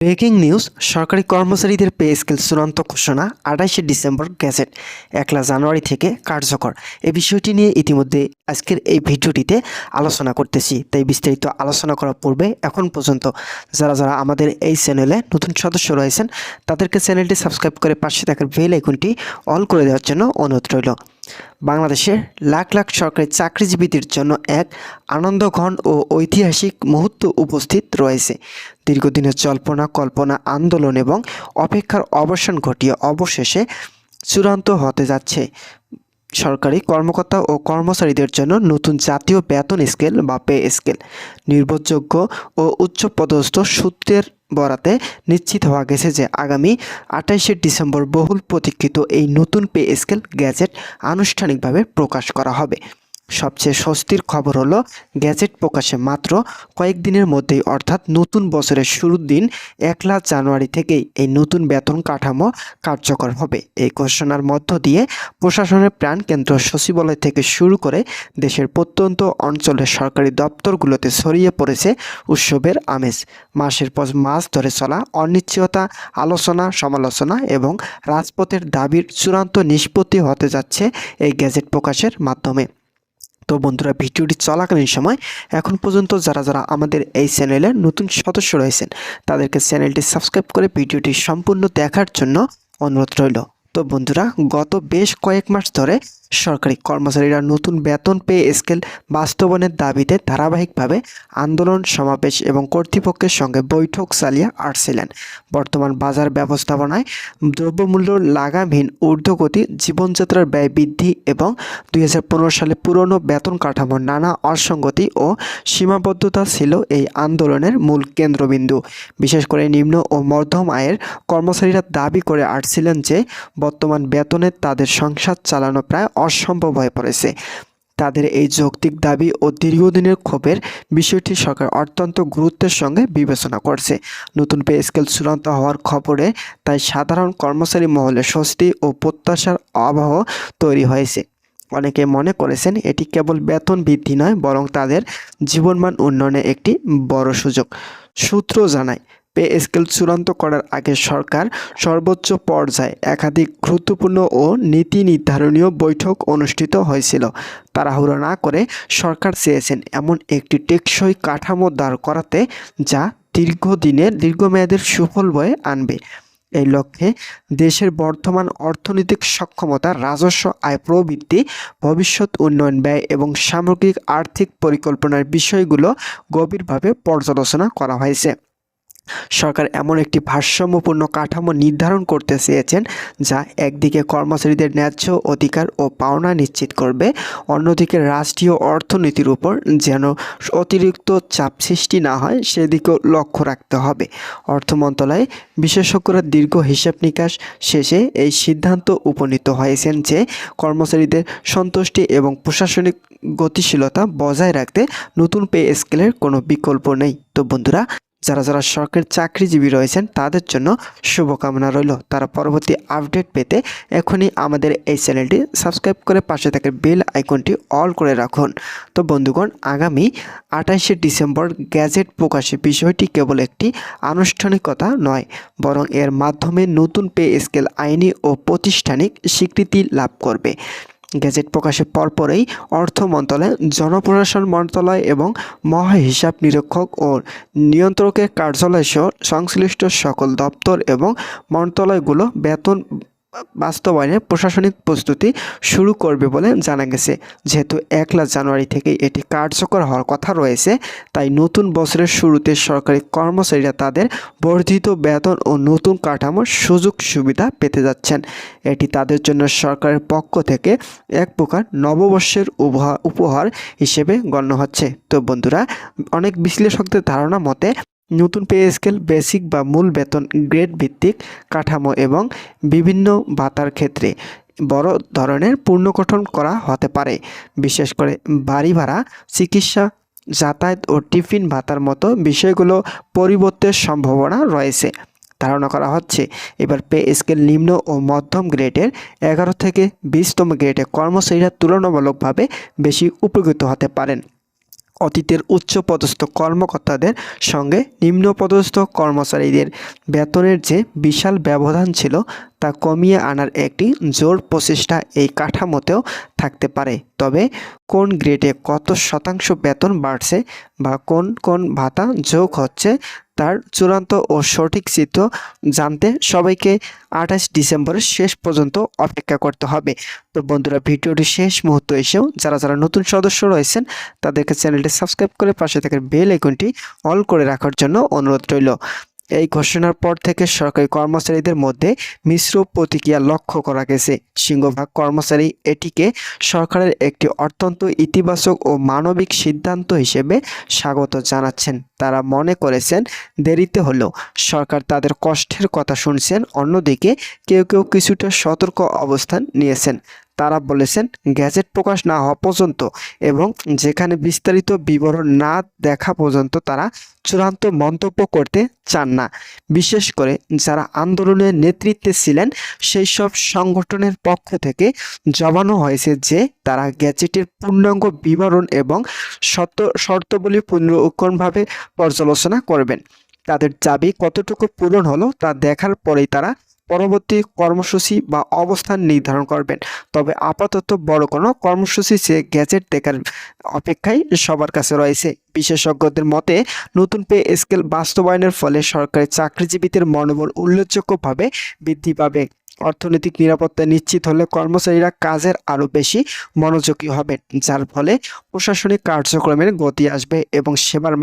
Breaking news, সরকারি কর্মচারীদের pay scale চূড়ান্ত ঘোষণা 28শে ডিসেম্বর গেজেট 1 জানুয়ারি থেকে কার্যকর। এই বিষয়টি নিয়ে ইতিমধ্যে আজকের এই ভিডিওটিতে আলোচনা করতেছি। তাই বিস্তারিত আলোচনা করার পূর্বে এখন পর্যন্ত যারা আমাদের এই চ্যানেলে নতুন সদস্য রয়েছেন তাদেরকে চ্যানেলটি সাবস্ক্রাইব করে পাশে থাকা বেল আইকনটি অল করে দেওয়ার জন্য অনুরোধ রইল। বাংলাদেশের লাখ লাখ সরকারি চাকরিজীবীদের জন্য এক আনন্দঘন ও ঐতিহাসিক মুহূর্ত উপস্থিত রয়েছে। দীর্ঘদিনের জল্পনা কল্পনা আন্দোলন এবং অপেক্ষার অবসান ঘটিয়ে অবশেষে চূড়ান্ত হতে যাচ্ছে সরকারি কর্মকর্তা ও কর্মচারীদের জন্য নতুন জাতীয় বেতন স্কেল বা পে স্কেল। নির্ভরযোগ্য ও উচ্চপদস্থ সূত্রের বরাতে নিশ্চিত হওয়া গেছে যে আগামী 28শে ডিসেম্বর বহুল প্রতীক্ষিত এই নতুন পে স্কেল গেজেট আনুষ্ঠানিকভাবে প্রকাশ করা হবে। সবচেয়ে স্বস্তির খবর হলো গেজেট প্রকাশে মাত্র কয়েকদিনের মধ্যেই অর্থাৎ নতুন বছরের শুরুর দিন 1 জানুয়ারি থেকেই এই নতুন বেতন কাঠামো কার্যকর হবে। এই ঘোষণার মধ্য দিয়ে প্রশাসনের প্রাণকেন্দ্র সচিবালয় থেকে শুরু করে দেশের প্রত্যন্ত অঞ্চলের সরকারি দপ্তরগুলোতে ছড়িয়ে পড়েছে উৎসবের আমেজ। মাসের পর মাস ধরে চলা অনিশ্চয়তা, আলোচনা সমালোচনা এবং রাজপথের দাবির চূড়ান্ত নিষ্পত্তি হতে যাচ্ছে এই গেজেট প্রকাশের মাধ্যমে। তো বন্ধুরা, ভিডিওটি চলাকালীন সময় এখন পর্যন্ত যারা আমাদের এই চ্যানেলে নতুন সদস্য রয়েছেন তাদেরকে চ্যানেলটি সাবস্ক্রাইব করে ভিডিওটি সম্পূর্ণ দেখার জন্য অনুরোধ রইল। তো বন্ধুরা, গত বেশ কয়েক মাস ধরে সরকারি কর্মচারীরা নতুন বেতন পে স্কেল বাস্তবায়নের দাবিতে ধারাবাহিকভাবে আন্দোলন, সমাবেশ এবং কর্তৃপক্ষের সঙ্গে বৈঠক চালিয়ে আসছিলেন। বর্তমান বাজার ব্যবস্থাপনায় দ্রব্যমূল্য লাগামহীন ঊর্ধ্বগতি, জীবনযাত্রার ব্যয় বৃদ্ধি এবং 2015 সালে পুরনো বেতন কাঠামোর নানা অসঙ্গতি ও সীমাবদ্ধতা ছিল এই আন্দোলনের মূল কেন্দ্রবিন্দু। বিশেষ করে নিম্ন ও মধ্যম আয়ের কর্মচারীরা দাবি করে আসছিলেন যে বর্তমান বেতনে তাদের সংসার চালানো প্রায় অসম্ভব হয়ে পড়েছে। তাদের এই যৌক্তিক দাবি ও দীর্ঘদিনের ক্ষোভের বিষয়টি সরকার অত্যন্ত গুরুত্বের সঙ্গে বিবেচনা করছে। নতুন পে স্কেল চূড়ান্ত হওয়ার খবরে তাই সাধারণ কর্মচারী মহলে স্বস্তি ও প্রত্যাশার আবহ তৈরি হয়েছে। অনেকে মনে করেছেন এটি কেবল বেতন বৃদ্ধি নয়, বরং তাদের জীবনমান উন্নয়নে একটি বড় সুযোগ। সূত্র জানায়, পে স্কেল চূড়ান্ত করার আগে সরকার সর্বোচ্চ পর্যায়ে একাধিক গুরুত্বপূর্ণ ও নীতি নির্ধারণীয় বৈঠক অনুষ্ঠিত হয়েছিল। তাড়াহুড়ো না করে সরকার চেয়েছেন এমন একটি টেকসই কাঠামো দাঁড় করাতে যা দীর্ঘমেয়াদের সুফল বয়ে আনবে। এই লক্ষ্যে দেশের বর্তমান অর্থনৈতিক সক্ষমতা, রাজস্ব আয় প্রবৃদ্ধি, ভবিষ্যৎ উন্নয়ন ব্যয় এবং সামগ্রিক আর্থিক পরিকল্পনার বিষয়গুলো গভীরভাবে পর্যালোচনা করা হয়েছে। সরকার এমন একটি ভারসাম্যপূর্ণ কাঠামো নির্ধারণ করতে চেয়েছেন যা একদিকে কর্মচারীদের ন্যায্য অধিকার ও পাওনা নিশ্চিত করবে, অন্যদিকে রাষ্ট্রীয় অর্থনীতির উপর যেন অতিরিক্ত চাপ সৃষ্টি না হয় সেদিকেও লক্ষ্য রাখতে হবে। অর্থ মন্ত্রণালয়ে বিশেষজ্ঞরা দীর্ঘ হিসাব নিকাশ শেষে এই সিদ্ধান্ত উপনীত হয়েছেন যে কর্মচারীদের সন্তুষ্টি এবং প্রশাসনিক গতিশীলতা বজায় রাখতে নতুন পে স্কেলের কোনো বিকল্প নেই। তো বন্ধুরা, যারা সরকারি চাকরিজীবী রয়েছেন তাদের জন্য শুভকামনা রইল। তারা পরবর্তী আপডেট পেতে এখনই আমাদের এই চ্যানেলটি সাবস্ক্রাইব করে পাশে থাকা বেল আইকনটি অল করে রাখুন। তো বন্ধুগণ, আগামী 28শে ডিসেম্বর গ্যাজেট প্রকাশের বিষয়টি কেবল একটি আনুষ্ঠানিকতা নয়, বরং এর মাধ্যমে নতুন পে স্কেল আইনি ও প্রাতিষ্ঠানিক স্বীকৃতি লাভ করবে। গেজেট প্রকাশের পরপরই অর্থ মন্ত্রণালয়, জনপ্রশাসন মন্ত্রণালয় এবং মহাহিসাব নিরীক্ষক ও নিয়ন্ত্রকের কার্যালয় সহ সংশ্লিষ্ট সকল দপ্তর এবং মন্ত্রণালয়গুলো বেতন বাস্তবায়নের প্রশাসনিক প্রস্তুতি শুরু করবে বলে জানা গেছে। যেহেতু 1 জানুয়ারি থেকেই এটি কার্যকর হওয়ার কথা রয়েছে, তাই নতুন বছরের শুরুতে সরকারি কর্মচারীরা তাদের বর্ধিত বেতন ও নতুন কাঠামোর সুযোগ সুবিধা পেতে যাচ্ছেন। এটি তাদের জন্য সরকারের পক্ষ থেকে এক প্রকার নববর্ষের উপহার হিসেবে গণ্য হচ্ছে। তো বন্ধুরা, অনেক বিশ্লেষকদের ধারণা মতে নতুন পে স্কেল বেসিক বা মূল বেতন, গ্রেড ভিত্তিক কাঠামো এবং বিভিন্ন ভাতার ক্ষেত্রে বড় ধরনের পুনর্গঠন করা হতে পারে। বিশেষ করে বাড়ি ভাড়া, চিকিৎসা, যাতায়াত ও টিফিন ভাতার মতো বিষয়গুলো পরিবর্তনের সম্ভাবনা রয়েছে। ধারণা করা হচ্ছে এবার পে স্কেল নিম্ন ও মধ্যম গ্রেডের 11 থেকে 20তম গ্রেডের কর্মচারীরা তুলনামূলকভাবে বেশি উপকৃত হতে পারেন। অতীতের উচ্চপদস্থ কর্মকর্তাদের সঙ্গে নিম্নপদস্থ কর্মচারীদের বেতনের যে বিশাল ব্যবধান ছিল তা কমিয়ে আনার একটি জোর প্রচেষ্টা এই কাঠামোতেও থাকতে পারে। তবে কোন গ্রেডে কত শতাংশ বেতন বাড়ছে বা কোন কোন ভাতা যোগ হচ্ছে তার চূড়ান্ত ও সঠিক চিত্র জানতে সবাইকে 28 ডিসেম্বরের শেষ পর্যন্ত অপেক্ষা করতে হবে। তো বন্ধুরা, ভিডিওটি শেষ মুহূর্তে এসেও যারা যারা নতুন সদস্য রয়েছেন তাদেরকে চ্যানেলটি সাবস্ক্রাইব করে পাশে থাকা বেল আইকনটি অল করে রাখার জন্য অনুরোধ রইল। এই ঘোষণার পর থেকে সরকারি কর্মচারীদের মধ্যে মিশ্র প্রতিক্রিয়া লক্ষ্য করা গেছে। সিংহভাগ কর্মচারী এটিকে সরকারের একটি অত্যন্ত ইতিবাচক ও মানবিক সিদ্ধান্ত হিসেবে স্বাগত জানাচ্ছেন। তারা মনে করেছেন দেরিতে হলেও সরকার তাদের কষ্টের কথা শুনছেন। অন্যদিকে কেউ কেউ কিছুটা সতর্ক অবস্থান নিয়েছেন। তারা বলেছেন গ্যাজেট প্রকাশ না হওয়া পর্যন্ত এবং যেখানে বিস্তারিত বিবরণ না দেখা পর্যন্ত তারা চূড়ান্ত মন্তব্য করতে চান না। বিশেষ করে যারা আন্দোলনের নেতৃত্বে ছিলেন সেই সব সংগঠনের পক্ষ থেকে জানানো হয়েছে যে তারা গ্যাজেটের পূর্ণাঙ্গ বিবরণ এবং শর্তাবলী পুনরুক্ষণভাবে পর্যালোচনা করবেন। তাদের দাবি কতটুকু পূরণ হলো তা দেখার পরেই তারা পরবর্তী কর্মসূচি বা অবস্থান নির্ধারণ করবেন। তবে আপাতত বড় কোনো কর্মসূচি সে গ্যাজেট দেখার অপেক্ষায় সবার কাছে রয়েছে। বিশেষজ্ঞদের মতে নতুন পে স্কেল বাস্তবায়নের ফলে সরকারি চাকরিজীবীদের মনোবল উল্লেখযোগ্যভাবে বৃদ্ধি পাবে। অর্থনৈতিক নিরাপত্তা নিশ্চিত হলে কর্মচারীরা কাজের আরও বেশি মনোযোগী হবেন, যার ফলে প্রশাসনিক কার্যক্রমের গতি আসবে এবং সেবার মান